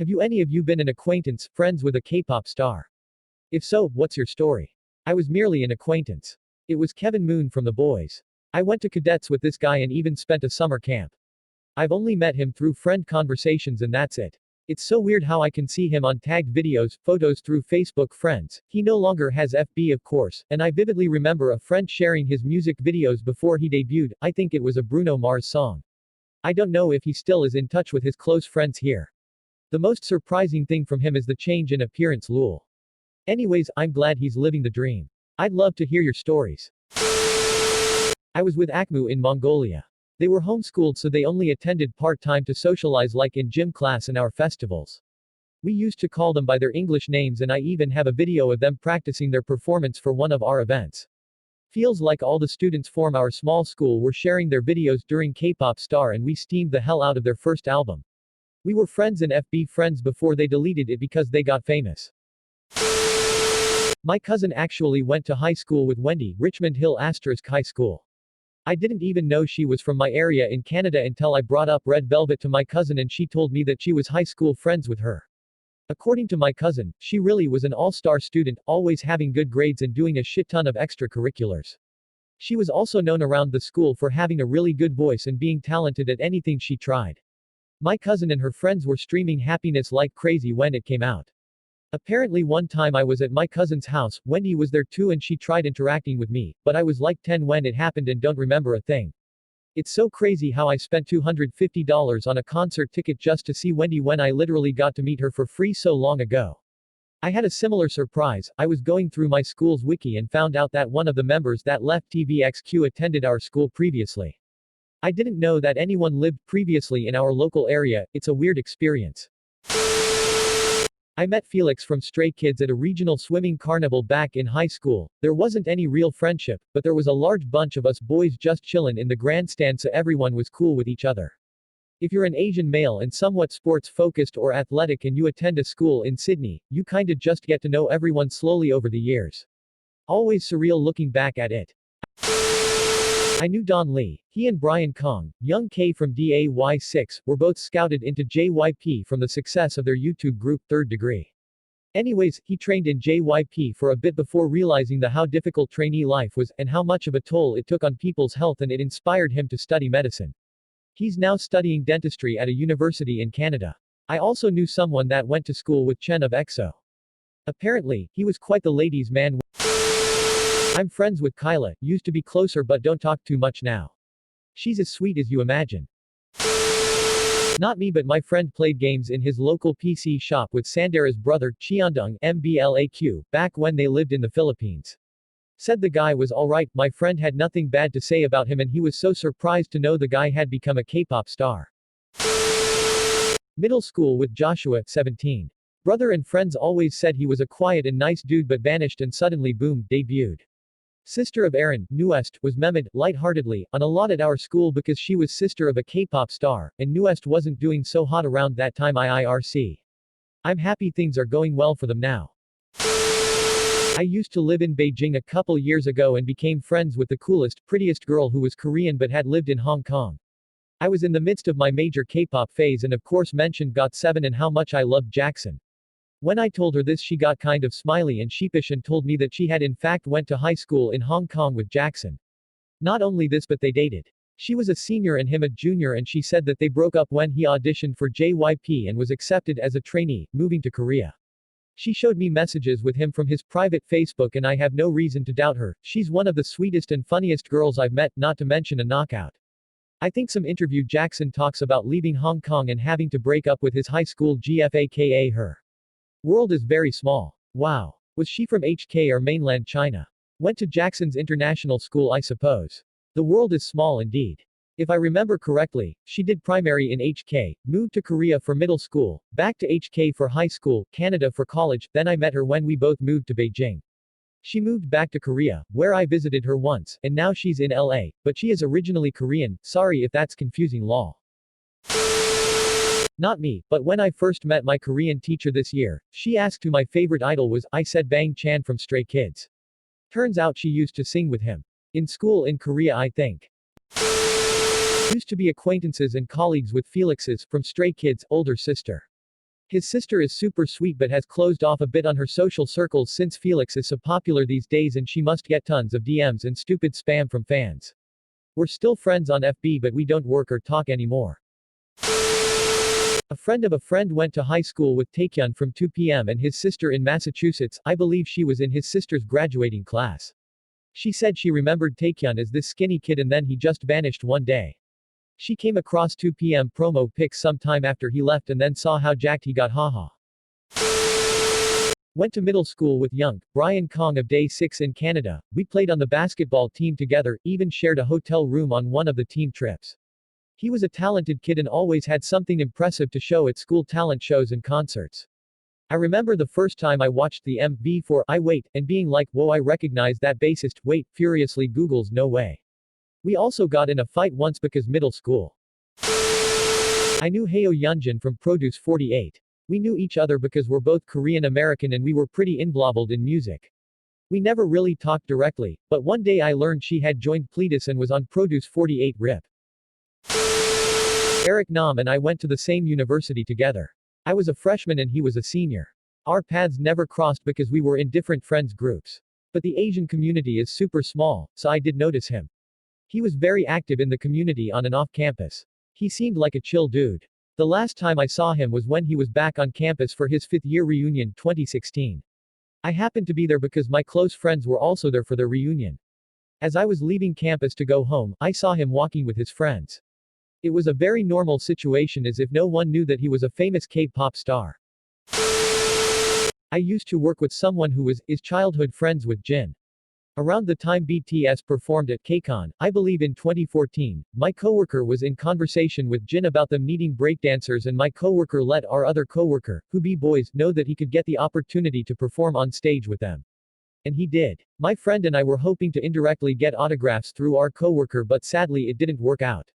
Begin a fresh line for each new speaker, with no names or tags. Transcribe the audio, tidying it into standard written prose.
Have any of you been an acquaintance, friends with a K-pop star? If so, what's your story? I was merely an acquaintance. It was Kevin Moon from The Boys. I went to cadets with this guy and even spent a summer camp. I've only met him through friend conversations and that's it. It's so weird how I can see him on tagged videos, photos through Facebook friends. He no longer has FB of course, and I vividly remember a friend sharing his music videos before he debuted. I think it was a Bruno Mars song. I don't know if he still is in touch with his close friends here. The most surprising thing from him is the change in appearance. Lol. Anyways, I'm glad he's living the dream. I'd love to hear your stories. I was with Akmu in Mongolia. They were homeschooled so they only attended part-time to socialize like in gym class and our festivals. We used to call them by their English names and I even have a video of them practicing their performance for one of our events. Feels like all the students from our small school were sharing their videos during K-pop star and we steamed the hell out of their first album. We were friends and FB friends before they deleted it because they got famous. My cousin actually went to high school with Wendy, Richmond Hill * High School. I didn't even know she was from my area in Canada until I brought up Red Velvet to my cousin and she told me that she was high school friends with her. According to my cousin, she really was an all-star student, always having good grades and doing a shit ton of extracurriculars. She was also known around the school for having a really good voice and being talented at anything she tried. My cousin and her friends were streaming Happiness like crazy when it came out. Apparently one time I was at my cousin's house, Wendy was there too and she tried interacting with me, but I was like 10 when it happened and don't remember a thing. It's so crazy how I spent $250 on a concert ticket just to see Wendy when I literally got to meet her for free so long ago. I had a similar surprise. I was going through my school's wiki and found out that one of the members that left TVXQ attended our school previously. I didn't know that anyone lived previously in our local area. It's a weird experience. I met Felix from Stray Kids at a regional swimming carnival back in high school. There wasn't any real friendship, but there was a large bunch of us boys just chillin' in the grandstand so everyone was cool with each other. If you're an Asian male and somewhat sports focused or athletic and you attend a school in Sydney, you kinda just get to know everyone slowly over the years. Always surreal looking back at it. I knew Don Lee. He and Brian Kong, young K from DAY6, were both scouted into JYP from the success of their YouTube group, Third Degree. Anyways, he trained in JYP for a bit before realizing how difficult trainee life was, and how much of a toll it took on people's health and it inspired him to study medicine. He's now studying dentistry at a university in Canada. I also knew someone that went to school with Chen of EXO. Apparently, he was quite the ladies' man. I'm friends with Kyla, used to be closer but don't talk too much now. She's as sweet as you imagine. Not me but my friend played games in his local PC shop with Sandera's brother, Cheondong MBLAQ, back when they lived in the Philippines. Said the guy was alright, my friend had nothing bad to say about him and he was so surprised to know the guy had become a K-pop star. Middle school with Joshua, 17. Brother and friends always said he was a quiet and nice dude but vanished and suddenly boom, debuted. Sister of Aaron, Nuest, was memed, lightheartedly, on a lot at our school because she was sister of a K-pop star, and Nuest wasn't doing so hot around that time IRC. I'm happy things are going well for them now. I used to live in Beijing a couple years ago and became friends with the coolest, prettiest girl who was Korean but had lived in Hong Kong. I was in the midst of my major K-pop phase and of course mentioned GOT7 and how much I loved Jackson. When I told her this she got kind of smiley and sheepish and told me that she had in fact went to high school in Hong Kong with Jackson. Not only this but they dated. She was a senior and him a junior and she said that they broke up when he auditioned for JYP and was accepted as a trainee, moving to Korea. She showed me messages with him from his private Facebook and I have no reason to doubt her. She's one of the sweetest and funniest girls I've met, not to mention a knockout. I think some interview Jackson talks about leaving Hong Kong and having to break up with his high school GF aka her. World is very small. Wow. Was she from HK or mainland China? Went to Jackson's international school I suppose. The world is small indeed. If I remember correctly, she did primary in HK, moved to Korea for middle school, back to HK for high school, Canada for college, then I met her when we both moved to Beijing. She moved back to Korea, where I visited her once, and now she's in LA, but she is originally Korean, sorry if that's confusing lol. Not me, but when I first met my Korean teacher this year, she asked who my favorite idol was, I said Bang Chan from Stray Kids. Turns out she used to sing with him. In school in Korea I think. Used to be acquaintances and colleagues with Felix's, from Stray Kids, older sister. His sister is super sweet but has closed off a bit on her social circles since Felix is so popular these days and she must get tons of DMs and stupid spam from fans. We're still friends on FB but we don't work or talk anymore. A friend of a friend went to high school with Taekyun from 2PM and his sister in Massachusetts. I believe she was in his sister's graduating class. She said she remembered Taekyun as this skinny kid and then he just vanished one day. She came across 2PM promo pics sometime after he left and then saw how jacked he got, haha. Went to middle school with young Brian Kong of Day 6 in Canada. We played on the basketball team together, even shared a hotel room on one of the team trips. He was a talented kid and always had something impressive to show at school talent shows and concerts. I remember the first time I watched the MV for I Wait, and being like, whoa, I recognize that bassist. Wait, furiously Googles, no way. We also got in a fight once because middle school. I knew Hayo Yunjin from Produce 48. We knew each other because we're both Korean American and we were pretty involved in music. We never really talked directly, but one day I learned she had joined Pledis and was on Produce 48 RIP. Eric Nam and I went to the same university together. I was a freshman and he was a senior. Our paths never crossed because we were in different friends groups. But the Asian community is super small, so I did notice him. He was very active in the community on and off campus. He seemed like a chill dude. The last time I saw him was when he was back on campus for his 5th year reunion 2016. I happened to be there because my close friends were also there for their reunion. As I was leaving campus to go home, I saw him walking with his friends. It was a very normal situation as if no one knew that he was a famous K-pop star. I used to work with someone who is childhood friends with Jin. Around the time BTS performed at KCON, I believe in 2014, my coworker was in conversation with Jin about them needing breakdancers and my coworker let our other coworker, who B-boys, know that he could get the opportunity to perform on stage with them. And he did. My friend and I were hoping to indirectly get autographs through our coworker but sadly it didn't work out.